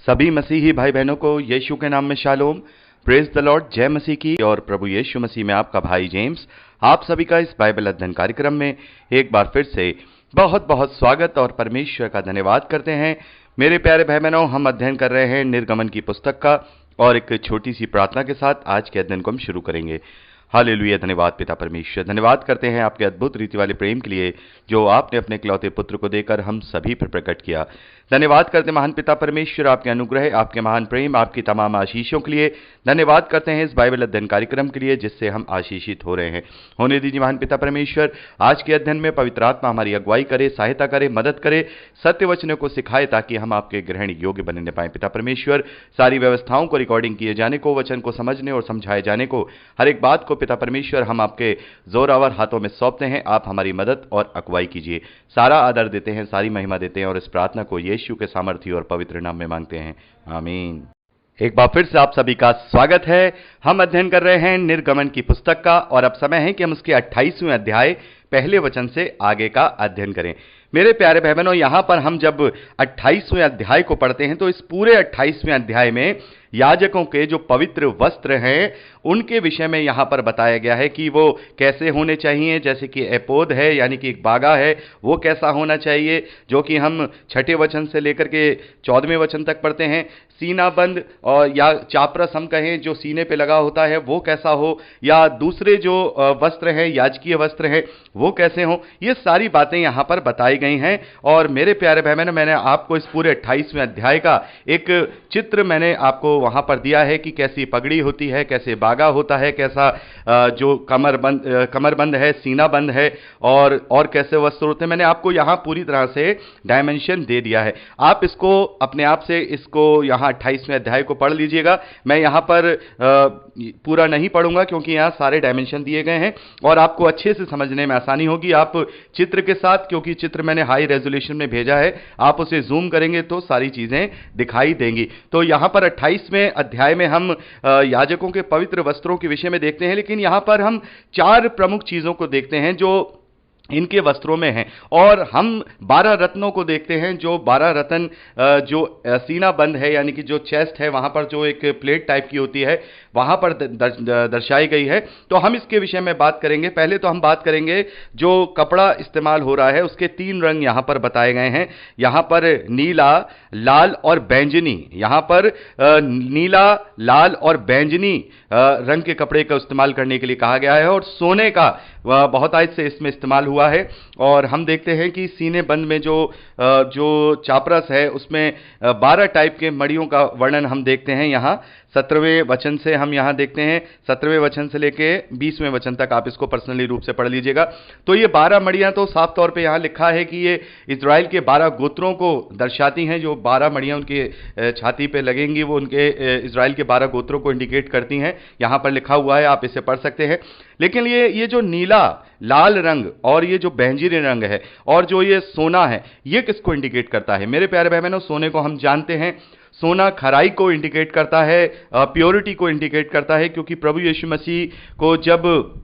सभी मसीही भाई बहनों को यीशु के नाम में शालोम। Praise the lord. जय मसीह की। और प्रभु यीशु मसीह में आपका भाई जेम्स आप सभी का इस बाइबल अध्ययन कार्यक्रम में एक बार फिर से बहुत बहुत स्वागत और परमेश्वर का धन्यवाद करते हैं। मेरे प्यारे भाई बहनों, हम अध्ययन कर रहे हैं निर्गमन की पुस्तक का, और एक छोटी सी प्रार्थना के साथ आज के अध्ययन को हम शुरू करेंगे। हालेलुया। धन्यवाद पिता परमेश्वर, धन्यवाद करते हैं आपके अद्भुत रीति वाले प्रेम के लिए जो आपने अपने इकलौते पुत्र को देकर हम सभी पर प्रकट किया। धन्यवाद करते महान पिता परमेश्वर आपके अनुग्रह, आपके महान प्रेम, आपकी तमाम आशीषों के लिए। धन्यवाद करते हैं इस बाइबल अध्ययन कार्यक्रम के लिए जिससे हम आशीषित हो रहे हैं। होने दीजिए महान पिता परमेश्वर, आज के अध्ययन में पवित्र आत्मा हमारी अगुवाई करे, सहायता करे, मदद करे, सत्य वचनों को सिखाए ताकि हम आपके ग्रहण योग्य बनने पाए। पिता परमेश्वर, सारी व्यवस्थाओं को रिकॉर्डिंग किए जाने को, वचन को समझने और समझाए जाने को, हर एक बात को पिता परमेश्वर हम आपके जोरावर हाथों में सौंपते हैं। आप हमारी मदद और अगुवाई कीजिए। सारा आदर देते हैं, सारी महिमा देते हैं, और इस प्रार्थना को यीशु के सामर्थ्य और पवित्र नाम में मांगते हैं, आमीन। एक बार फिर से आप सभी का स्वागत है। हम अध्ययन कर रहे हैं निर्गमन की पुस्तक का, और अब समय है कि हम उसके 28वें अध्याय पहले वचन से आगे का अध्ययन करें। मेरे प्यारे भाई बहनों, यहां पर हम जब 28वें अध्याय को पढ़ते हैं तो इस पूरे 28वें अध्याय में याजकों के जो पवित्र वस्त्र हैं उनके विषय में यहां पर बताया गया है कि वो कैसे होने चाहिए। जैसे कि एपोद है, यानी कि एक बागा है, वो कैसा होना चाहिए, जो कि हम 6ठे वचन से लेकर के 14वें वचन तक पढ़ते हैं। सीना बंद और या चापरस हम कहें जो सीने पे लगा होता है वो कैसा हो, या दूसरे जो वस्त्र हैं, याजकीय वस्त्र हैं, वो कैसे हो, ये सारी बातें यहां पर बताई गई हैं। और मेरे प्यारे भाई बहनों, मैंने आपको इस पूरे 28वें अध्याय का एक चित्र मैंने आपको वहां पर दिया है कि कैसी पगड़ी होती है, कैसे बागा होता है, कैसा जो कमरबंद है, सीना बंद है, और कैसे वस्त्र होते हैं। मैंने आपको यहां पूरी तरह से डायमेंशन दे दिया है। आप इसको अपने आप से इसको यहां 28वें अध्याय को पढ़ लीजिएगा। मैं यहां पर पूरा नहीं पढ़ूंगा क्योंकि यहां सारे डायमेंशन दिए गए हैं और आपको अच्छे से समझने में आसानी होगी। आप चित्र के साथ, क्योंकि चित्र मैंने हाई रेजोल्यूशन में भेजा है, आप उसे जूम करेंगे तो सारी चीजें दिखाई देंगी। तो यहां पर 28वें अध्याय में हम याजकों के पवित्र वस्त्रों के विषय में देखते हैं, लेकिन यहां पर हम 4 प्रमुख चीजों को देखते हैं जो इनके वस्त्रों में हैं। और हम 12 रत्नों को देखते हैं, जो 12 रत्न जो सीना बंद है, यानी कि जो चेस्ट है, वहां पर जो एक प्लेट टाइप की होती है वहां पर दर्शाई गई है। तो हम इसके विषय में बात करेंगे। पहले तो हम बात करेंगे जो कपड़ा इस्तेमाल हो रहा है, उसके 3 रंग यहां पर बताए गए हैं। यहां पर नीला, लाल और बैंगनी। यहां पर नीला, लाल और बैंगनी रंग के कपड़े का इस्तेमाल करने के लिए कहा गया है, और सोने का बहुत आज से इसमें इस्तेमाल हुआ है। और हम देखते हैं कि सीने बंद में जो चापरस है उसमें 12 टाइप के मड़ियों का वर्णन हम देखते हैं। यहाँ 17वें वचन से हम यहाँ देखते हैं, 17वें वचन से लेके 20वें वचन तक आप इसको पर्सनली रूप से पढ़ लीजिएगा। तो ये 12 मड़ियां तो साफ तौर पे यहाँ लिखा है कि ये इजराइल के 12 गोत्रों को दर्शाती हैं। जो 12 मड़ियां उनके छाती पे लगेंगी वो उनके इजराइल के 12 गोत्रों को इंडिकेट करती हैं। यहाँ पर लिखा हुआ है, आप इसे पढ़ सकते हैं। लेकिन ये जो नीला, लाल रंग और ये जो बैंगनी रंग है और जो ये सोना है, ये किसको इंडिकेट करता है? मेरे प्यारे भाई बहनों, सोने को हम जानते हैं, सोना खराई को इंडिकेट करता है, प्योरिटी को इंडिकेट करता है, क्योंकि प्रभु यीशु मसीह को जब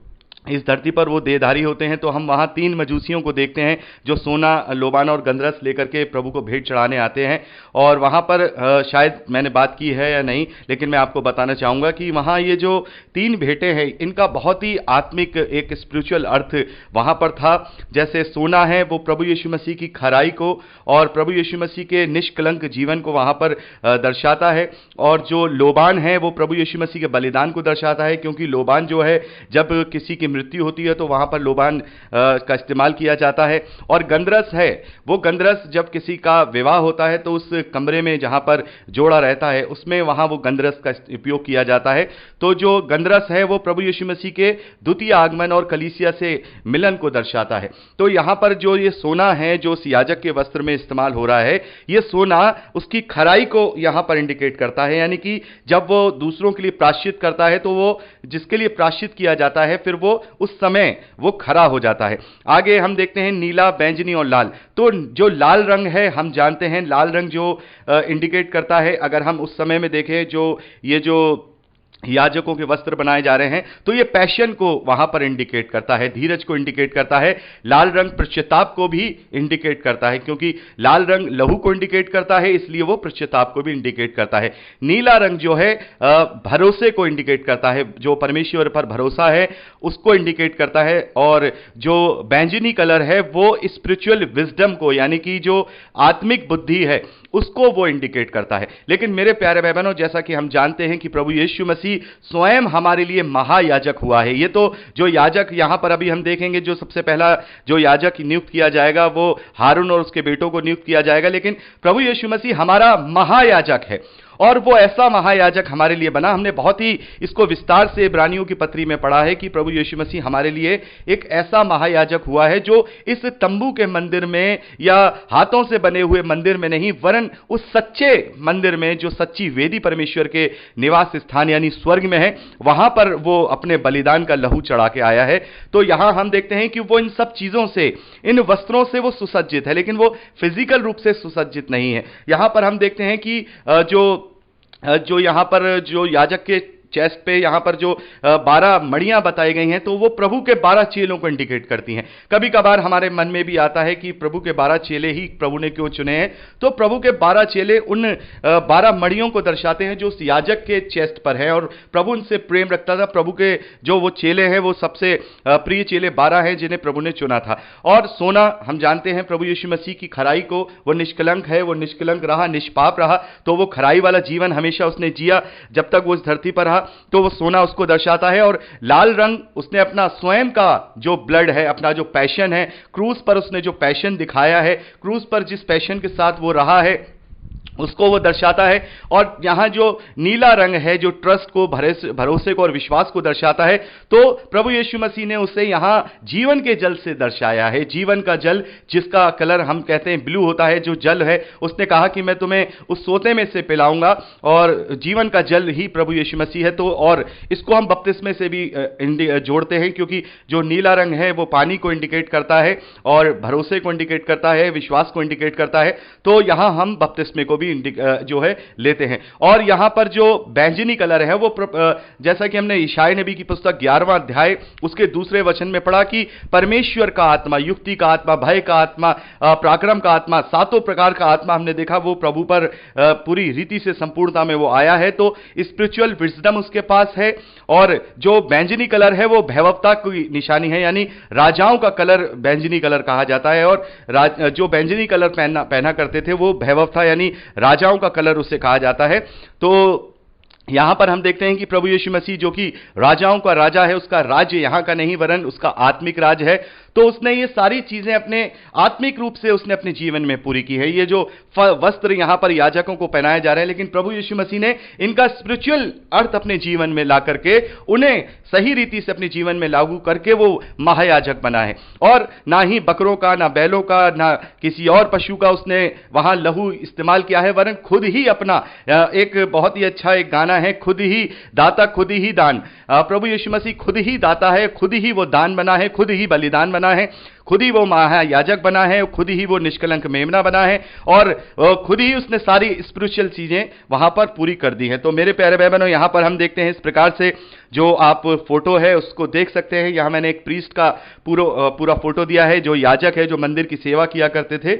इस धरती पर वो देहधारी होते हैं तो हम वहां 3 मजूसियों को देखते हैं जो सोना, लोबान और गंधरस लेकर के प्रभु को भेंट चढ़ाने आते हैं। और वहां पर शायद मैंने बात की है या नहीं, लेकिन मैं आपको बताना चाहूंगा कि वहां ये जो 3 भेंटें हैं इनका बहुत ही आत्मिक एक स्पिरिचुअल अर्थ वहां पर था। जैसे सोना है वो प्रभु यीशु मसीह की खराई को और प्रभु यीशु मसीह के निष्कलंक जीवन को वहां पर दर्शाता है, और जो लोबान है वो प्रभु यीशु मसीह के बलिदान को दर्शाता है, क्योंकि लोबान जो है जब किसी की मृत्यु होती है तो वहां पर लोबान का इस्तेमाल किया जाता है। और गंधरस है, वो गंधरस जब किसी का विवाह होता है तो उस कमरे में जहां पर जोड़ा रहता है उसमें वहां वो गंधरस का उपयोग किया जाता है। तो जो गंधरस है वो प्रभु यीशु मसीह के द्वितीय आगमन और कलीसिया से मिलन को दर्शाता है। तो यहां पर जो ये सोना है जो याजक के वस्त्र में इस्तेमाल हो रहा है, ये सोना उसकी खराई को यहां पर इंडिकेट करता है, यानी कि जब वो दूसरों के लिए प्रायश्चित करता है तो वो जिसके लिए प्रायश्चित किया जाता है फिर वो उस समय वो खरा हो जाता है। आगे हम देखते हैं नीला, बैंगनी और लाल। तो जो लाल रंग है हम जानते हैं, लाल रंग जो इंडिकेट करता है, अगर हम उस समय में देखें जो ये जो याजकों के वस्त्र बनाए जा रहे हैं, तो ये पैशन को वहां पर इंडिकेट करता है, धीरज को इंडिकेट करता है। लाल रंग पश्चाताप को भी इंडिकेट करता है, क्योंकि लाल रंग लहू को इंडिकेट करता है, इसलिए वो पश्चाताप को भी इंडिकेट करता है। नीला रंग जो है भरोसे को इंडिकेट करता है, जो परमेश्वर पर भरोसा है उसको इंडिकेट करता है। और जो बैंगनी कलर है वो स्पिरिचुअल विजडम को, यानी कि जो आत्मिक बुद्धि है उसको वो इंडिकेट करता है। लेकिन मेरे प्यारे भाई बहनों, जैसा कि हम जानते हैं कि प्रभु यीशु मसीह स्वयं हमारे लिए महायाजक हुआ है। ये तो जो याजक यहां पर अभी हम देखेंगे, जो सबसे पहला जो याजक नियुक्त किया जाएगा वो हारून और उसके बेटों को नियुक्त किया जाएगा, लेकिन प्रभु यीशु मसीह हमारा महायाजक है। और वो ऐसा महायाजक हमारे लिए बना। हमने बहुत ही इसको विस्तार से इब्रानियों की पत्री में पढ़ा है कि प्रभु यीशु मसीह हमारे लिए एक ऐसा महायाजक हुआ है जो इस तंबू के मंदिर में या हाथों से बने हुए मंदिर में नहीं, वरन उस सच्चे मंदिर में, जो सच्ची वेदी परमेश्वर के निवास स्थान यानी स्वर्ग में है, वहां पर वो अपने बलिदान का लहू चढ़ा के आया है। तो यहां हम देखते हैं कि वो इन सब चीजों से, इन वस्त्रों से वो सुसज्जित है, लेकिन वो फिजिकल रूप से सुसज्जित नहीं है। यहां पर हम देखते हैं कि जो यहां पर जो याजक के चेस्ट पे यहां पर जो 12 मड़ियां बताई गई हैं, तो वो प्रभु के 12 चेलों को इंडिकेट करती हैं। कभी कभार हमारे मन में भी आता है कि प्रभु के 12 चेले ही प्रभु ने क्यों चुने हैं, तो प्रभु के 12 चेले उन 12 मड़ियों को दर्शाते हैं जो उस याजक के चेस्ट पर है, और प्रभु उनसे प्रेम रखता था। प्रभु के जो वो चेले हैं वो सबसे प्रिय चेले 12 हैं जिन्हें प्रभु ने चुना था। और सोना, हम जानते हैं प्रभु यीशु मसीह की खराई को, वो निष्कलंक है, वो निष्कलंक रहा, निष्पाप रहा, तो वो खराई वाला जीवन हमेशा उसने जिया जब तक वो इस धरती पर रहा, तो वो सोना उसको दर्शाता है। और लाल रंग, उसने अपना स्वयं का जो ब्लड है, अपना जो पैशन है, क्रूस पर उसने जो पैशन दिखाया है, क्रूस पर जिस पैशन के साथ वो रहा है उसको वो दर्शाता है। और यहां जो नीला रंग है जो ट्रस्ट को, भरोसे को और विश्वास को दर्शाता है, तो प्रभु यीशु मसीह ने उसे यहां जीवन के जल से दर्शाया है। जीवन का जल जिसका कलर हम कहते हैं ब्लू होता है, जो जल है, उसने कहा कि मैं तुम्हें उस सोते में से पिलाऊंगा, और जीवन का जल ही प्रभु यीशु मसीह है। तो और इसको हम बपतिस्मे से भी जोड़ते हैं, क्योंकि जो नीला रंग है वो पानी को इंडिकेट करता है और भरोसे को इंडिकेट करता है, विश्वास को इंडिकेट करता है। तो यहां हम बपतिस्मे को भी जो है लेते हैं। और यहां पर जो बैंगनी कलर है वो जैसा कि हमने यशायाह नबी की पुस्तक 11वां अध्याय उसके दूसरे वचन में पढ़ा कि परमेश्वर का आत्मा, युक्ति का आत्मा, भय का आत्मा, पराक्रम का आत्मा, सातों प्रकार का आत्मा हमने देखा वो प्रभु पर पूरी रीति से संपूर्णता में वो आया है। तो स्पिरिचुअल विजडम उसके पास है। और जो बैंगनी कलर है वो भैरवता की निशानी है, यानी राजाओं का कलर बैंगनी कलर कहा जाता है। और जो बैंगनी कलर पहना करते थे वो भैरव था, यानी राजाओं का कलर उसे कहा जाता है। तो यहां पर हम देखते हैं कि प्रभु यीशु मसीह जो कि राजाओं का राजा है, उसका राज्य यहां का नहीं वरन उसका आत्मिक राज है। तो उसने ये सारी चीजें अपने आत्मिक रूप से उसने अपने जीवन में पूरी की है। ये जो वस्त्र यहां पर याजकों को पहनाए जा रहे हैं, लेकिन प्रभु यीशु मसीह ने इनका स्पिरिचुअल अर्थ अपने जीवन में ला करके उन्हें सही रीति से अपने जीवन में लागू करके वो महायाजक बना है। और ना ही बकरों का, ना बैलों का, ना किसी और पशु का उसने वहां लहू इस्तेमाल किया है, वरन खुद ही अपना, एक बहुत ही अच्छा एक गाना है, खुद ही दाता खुद ही दान। प्रभु यीशु मसीह खुद ही दाता है, खुद ही वो दान बना है, खुद ही बलिदान बना है, खुद ही वो महायाजक बना है, खुद ही वो निष्कलंक मेमना बना है, और खुद ही उसने सारी स्पिरिचुअल चीजें वहां पर पूरी कर दी हैं। तो मेरे प्यारे भाई बहनों, यहां पर हम देखते हैं इस प्रकार से, जो आप फोटो है उसको देख सकते हैं। यहां मैंने एक प्रीस्ट का पूरा फोटो दिया है, जो याजक है, जो मंदिर की सेवा किया करते थे।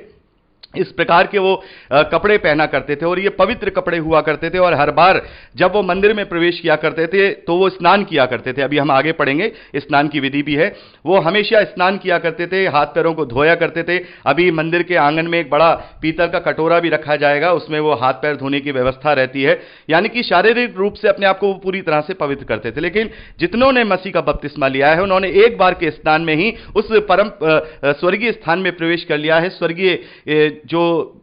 इस प्रकार के वो कपड़े पहना करते थे, और ये पवित्र कपड़े हुआ करते थे। और हर बार जब वो मंदिर में प्रवेश किया करते थे तो वो स्नान किया करते थे। अभी हम आगे पढ़ेंगे, स्नान की विधि भी है। वो हमेशा स्नान किया करते थे, हाथ पैरों को धोया करते थे। अभी मंदिर के आंगन में एक बड़ा पीतल का कटोरा भी रखा जाएगा, उसमें वो हाथ पैर धोने की व्यवस्था रहती है, यानी कि शारीरिक रूप से अपने आप को वो पूरी तरह से पवित्र करते थे। लेकिन जितनों ने मसीह का बपतिस्मा लिया है, उन्होंने एक बार के स्नान में ही उस परम स्वर्गीय स्थान में प्रवेश कर लिया है। स्वर्गीय जो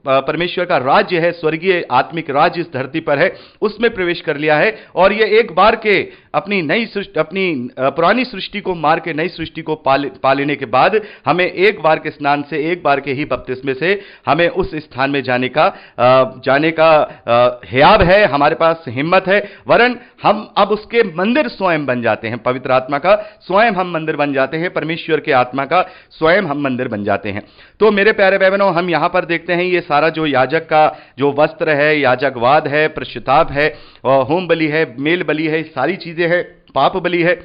परमेश्वर का राज्य है, स्वर्गीय आत्मिक राज्य इस धरती पर है, उसमें प्रवेश कर लिया है। और ये एक बार के पुरानी सृष्टि को मार के नई सृष्टि को पा लेने के बाद हमें एक बार के स्नान से, एक बार के ही बपतिस्मे से हमें उस स्थान में जाने का हियाव है, हमारे पास हिम्मत है, वरन हम अब उसके मंदिर स्वयं बन जाते हैं। पवित्र आत्मा का स्वयं हम मंदिर बन जाते हैं, परमेश्वर के आत्मा का स्वयं हम मंदिर बन जाते हैं। तो मेरे प्यारे भाई बहनों, हम यहां पर देखते हैं ये सारा जो याजक का जो वस्त्र है, याजकवाद है, पश्चाताप है, होम बलि है, मेल बलि है, सारी चीजें हैं, पाप बलि है,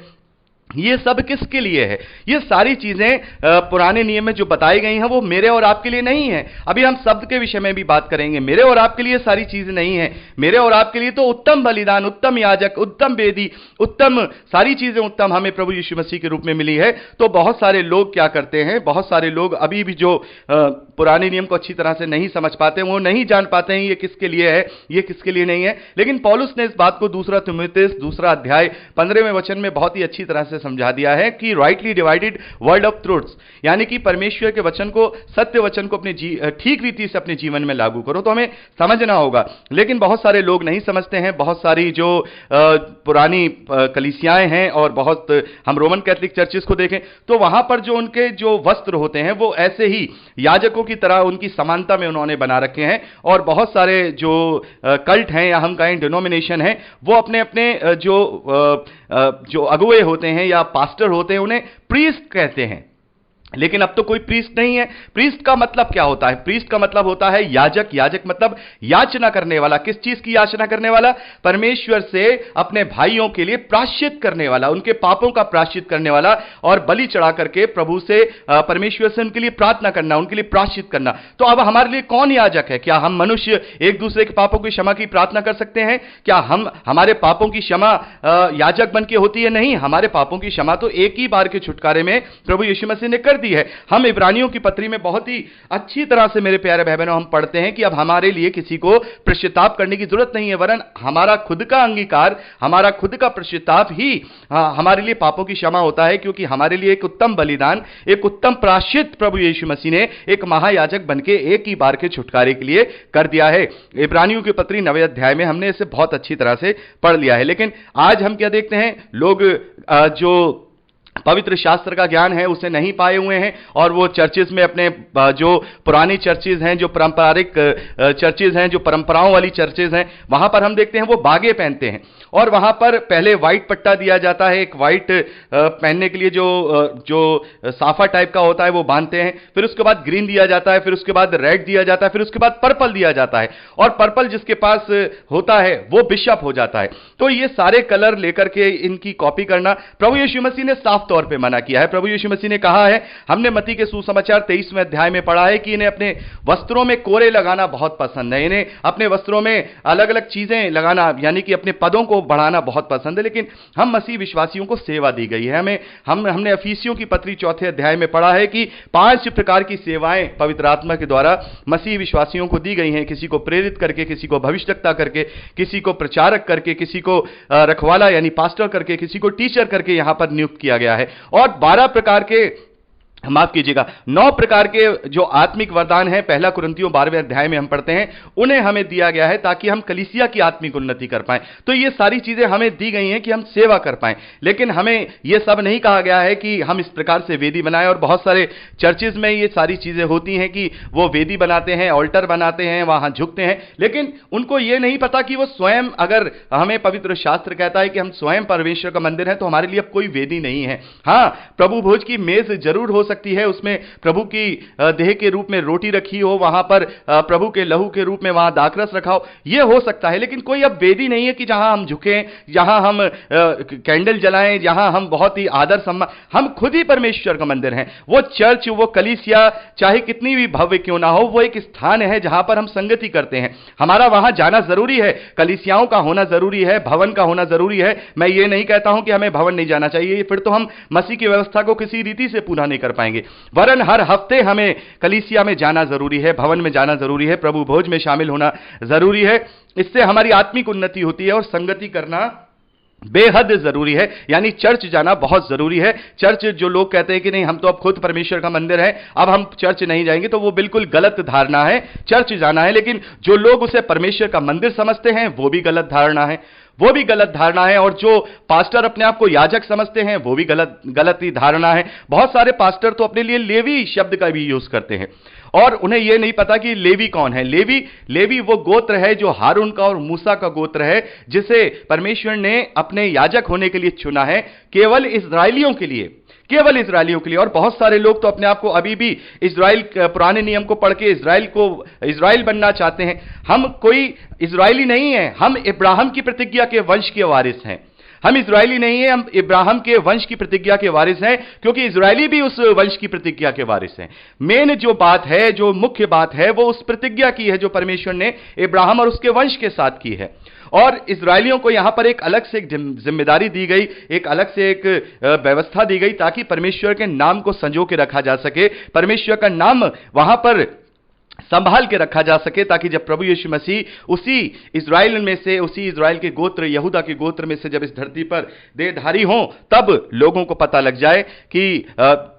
ये सब किसके लिए है? ये सारी चीजें पुराने नियम में जो बताई गई हैं वो मेरे और आपके लिए नहीं है। अभी हम शब्द के विषय में भी बात करेंगे। मेरे और आपके लिए सारी चीजें नहीं है। मेरे और आपके लिए तो उत्तम बलिदान, उत्तम याजक, उत्तम वेदी, उत्तम सारी चीजें उत्तम हमें प्रभु यीशु मसीह के रूप में मिली है। तो बहुत सारे लोग क्या करते हैं, बहुत सारे लोग अभी भी जो पुराने नियम को अच्छी तरह से नहीं समझ पाते, वो नहीं जान पाते हैं ये किसके लिए है, ये किसके लिए नहीं है। लेकिन पौलुस ने इस बात को 2 तीमुथियुस 2 अध्याय 15वें वचन में बहुत ही अच्छी तरह से समझा दिया है कि rightly divided word of truths, यानी कि परमेश्वर के वचन को, सत्य वचन को अपने ठीक रीति से अपने जीवन में लागू करो। तो हमें समझना होगा, लेकिन बहुत सारे लोग नहीं समझते हैं। बहुत सारी जो पुरानी कलीसियाएं हैं और बहुत, हम रोमन कैथोलिक चर्चेस को देखें तो वहां पर जो उनके जो वस्त्र होते हैं वो ऐसे ही याजकों की तरह उनकी समानता में उन्होंने बना रखे हैं। और बहुत सारे जो कल्ट हैं या हम कहें डिनोमिनेशन है, वो अपने अपने जो अगुवे होते हैं या पास्टर होते हैं उन्हें प्रीस्ट कहते हैं। लेकिन अब तो कोई प्रीस्ट नहीं है। प्रीस्ट का मतलब क्या होता है? प्रीस्ट का मतलब होता है याजक। याजक मतलब याचना करने वाला। किस चीज की याचना करने वाला? परमेश्वर से अपने भाइयों के लिए प्रायश्चित करने वाला, उनके पापों का प्रायश्चित करने वाला, और बलि चढ़ा करके प्रभु से, परमेश्वर से उनके लिए प्रार्थना करना, उनके लिए प्रायश्चित करना। तो अब हमारे लिए कौन याजक है? क्या हम मनुष्य एक दूसरे के पापों की क्षमा की प्रार्थना कर सकते हैं? क्या हमारे पापों की क्षमा याजक बन के होती है? नहीं, हमारे पापों की क्षमा तो एक ही बार के छुटकारे में प्रभु यीशु मसीह ने कर दी है। हम इब्रानियों की पत्री में बहुत ही अच्छी तरह से मेरे प्यारे भाई बहनों हम पढ़ते हैं कि अब हमारे लिए किसी को पश्चाताप करने की जरूरत नहीं है, वरन हमारा खुद का अंगीकार, हमारा खुद का पश्चाताप ही हमारे लिए पापों की क्षमा होता है, क्योंकि हमारे लिए एक उत्तम बलिदान, एक उत्तम प्रायश्चित प्रभु यीशु मसीह ने एक महायाजक बनके एक ही बार के छुटकारे के लिए कर दिया है। इब्रानियों की पत्री 9वें अध्याय में हमने इसे बहुत अच्छी तरह से पढ़ लिया है। लेकिन आज हम क्या देखते हैं, लोग जो पवित्र शास्त्र का ज्ञान है उसे नहीं पाए हुए हैं, और वो चर्चेज में अपने जो पुरानी चर्चेज हैं, जो पारंपरिक चर्चेज हैं, जो परंपराओं वाली चर्चेज हैं, वहां पर हम देखते हैं वो बागे पहनते हैं, और वहां पर पहले व्हाइट पट्टा दिया जाता है, एक व्हाइट पहनने के लिए जो साफा टाइप का होता है वो बांधते हैं, फिर उसके बाद ग्रीन दिया जाता है, फिर उसके बाद रेड दिया जाता है, फिर उसके बाद पर्पल दिया जाता है, और पर्पल जिसके पास होता है वो बिशप हो जाता है। तो ये सारे कलर लेकर के इनकी कॉपी करना प्रभु यीशु मसीह ने साफ तौर पे मना किया है। प्रभु यीशु मसीह ने कहा है, हमने मत्ती के सुसमाचार 23वें अध्याय में पढ़ा है कि इन्हें अपने वस्त्रों में कोरे लगाना बहुत पसंद है, इन्हें अपने वस्त्रों में अलग अलग चीजें लगाना, यानी कि अपने पदों को बढ़ाना बहुत पसंद है। लेकिन हम मसीह विश्वासियों को सेवा दी गई है। हमने एफिसियों की पत्री 4 अध्याय में पढ़ा है कि 5 प्रकार की सेवाएं पवित्र आत्मा के द्वारा मसीह विश्वासियों को दी गई हैं। किसी को प्रेरित करके, किसी को भविष्यवक्ता करके, किसी को प्रचारक करके, किसी को रखवाला यानी पास्टर करके, किसी को टीचर करके यहां पर नियुक्त किया गया है। और 12 प्रकार के, माफ कीजिएगा, 9 प्रकार के जो आत्मिक वरदान हैं, 1 कुरिन्थियों 12वें अध्याय में हम पढ़ते हैं, उन्हें हमें दिया गया है ताकि हम कलीसिया की आत्मिक उन्नति कर पाएं। तो ये सारी चीजें हमें दी गई हैं कि हम सेवा कर पाएं, लेकिन हमें ये सब नहीं कहा गया है कि हम इस प्रकार से वेदी बनाएं। और बहुत सारे चर्चेज में ये सारी चीजें होती हैं कि वो वेदी बनाते हैं, ऑल्टर बनाते हैं, वहां झुकते हैं, लेकिन उनको ये नहीं पता कि वो स्वयं, अगर हमें पवित्र शास्त्र कहता है कि हम स्वयं परमेश्वर का मंदिर है, तो हमारे लिए अब कोई वेदी नहीं है। हाँ, प्रभु भोज की मेज जरूर हो सकती है, उसमें प्रभु की देह के रूप में रोटी रखी हो, वहां पर प्रभु के लहू के रूप में वहां दाखरस रखा हो, यह हो सकता है, लेकिन कोई अब वेदी नहीं है कि जहां हम झुकें, जहां हम कैंडल जलाएं, जहां हम बहुत ही आदर सम्मान, हम खुद ही परमेश्वर का मंदिर हैं। वो चर्च, वो कलीसिया चाहे कितनी भी भव्य क्यों ना हो, वो एक स्थान है जहां पर हम संगति करते हैं। हमारा वहां जाना जरूरी है, कलीसियाओं का होना जरूरी है, भवन का होना जरूरी है। मैं ये नहीं कहता हूं कि हमें भवन नहीं जाना चाहिए, फिर तो हम मसीह की व्यवस्था को किसी रीति से पूरा नहीं कर पाएंगे, वरन हर हफ्ते हमें कलीसिया में जाना जरूरी है, भवन में जाना जरूरी है, प्रभु भोज में शामिल होना जरूरी है। इससे हमारी आत्मिक उन्नति होती है और संगति करना बेहद जरूरी है। यानी चर्च जाना बहुत जरूरी है। चर्च जो लोग कहते हैं कि नहीं हम तो अब खुद परमेश्वर का मंदिर है, अब हम चर्च नहीं जाएंगे, तो वो बिल्कुल गलत धारणा है। चर्च जाना है, लेकिन जो लोग उसे परमेश्वर का मंदिर समझते हैं वो भी गलत धारणा है, वो भी गलत धारणा है। और जो पास्टर अपने आप को याजक समझते हैं वो भी गलत ही धारणा है। बहुत सारे पास्टर तो अपने लिए लेवी शब्द का भी यूज करते हैं और उन्हें यह नहीं पता कि लेवी कौन है। लेवी वो गोत्र है जो हारून का और मूसा का गोत्र है, जिसे परमेश्वर ने अपने याजक होने के लिए चुना है, केवल इस्राएलियों के लिए, केवल इस्राएलियों के लिए। और बहुत सारे लोग तो अपने आप को अभी भी इस्राएल, पुराने नियम को पढ़ के इस्राएल बनना चाहते हैं। हम कोई इस्राएली नहीं है, हम इब्राहिम की प्रतिज्ञा के वंश के वारिस हैं। हम इस्राएली नहीं है, हम इब्राहिम के वंश की प्रतिज्ञा के वारिस हैं, क्योंकि इस्राएली भी उस वंश की प्रतिज्ञा के वारिस हैं। मेन जो बात है, जो मुख्य बात है, वो उस प्रतिज्ञा की है जो परमेश्वर ने इब्राहिम और उसके वंश के साथ की है। और इस्राएलियों को यहां पर एक अलग से एक जिम्मेदारी दी गई, एक अलग से एक व्यवस्था दी गई, ताकि परमेश्वर के नाम को संजो के रखा जा सके, परमेश्वर का नाम वहां पर संभाल के रखा जा सके, ताकि जब प्रभु यीशु मसीह उसी इस्राएल में से, उसी इस्राएल के गोत्र, यहूदा के गोत्र में से जब इस धरती पर देहधारी हों, तब लोगों को पता लग जाए कि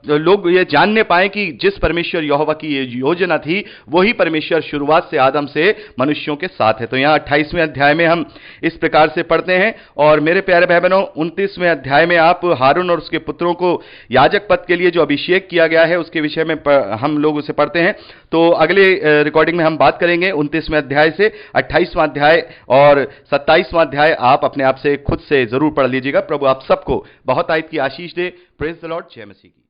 लोग ये जानने पाए कि जिस परमेश्वर यहोवा की ये योजना थी, वही परमेश्वर शुरुआत से आदम से मनुष्यों के साथ है। तो यहां 28वें अध्याय में हम इस प्रकार से पढ़ते हैं। और मेरे प्यारे भाई बहनों, 29वें अध्याय में आप हारून और उसके पुत्रों को याजक पद के लिए जो अभिषेक किया गया है उसके विषय में हम लोग उसे पढ़ते हैं। तो अगले रिकॉर्डिंग में हम बात करेंगे 29वें अध्याय से 28वां अध्याय और 27वां अध्याय आप अपने आप से खुद से जरूर पढ़ लीजिएगा। प्रभु आप सबको बहुत आयत की आशीष दे। Praise the lord. जय मसीह की।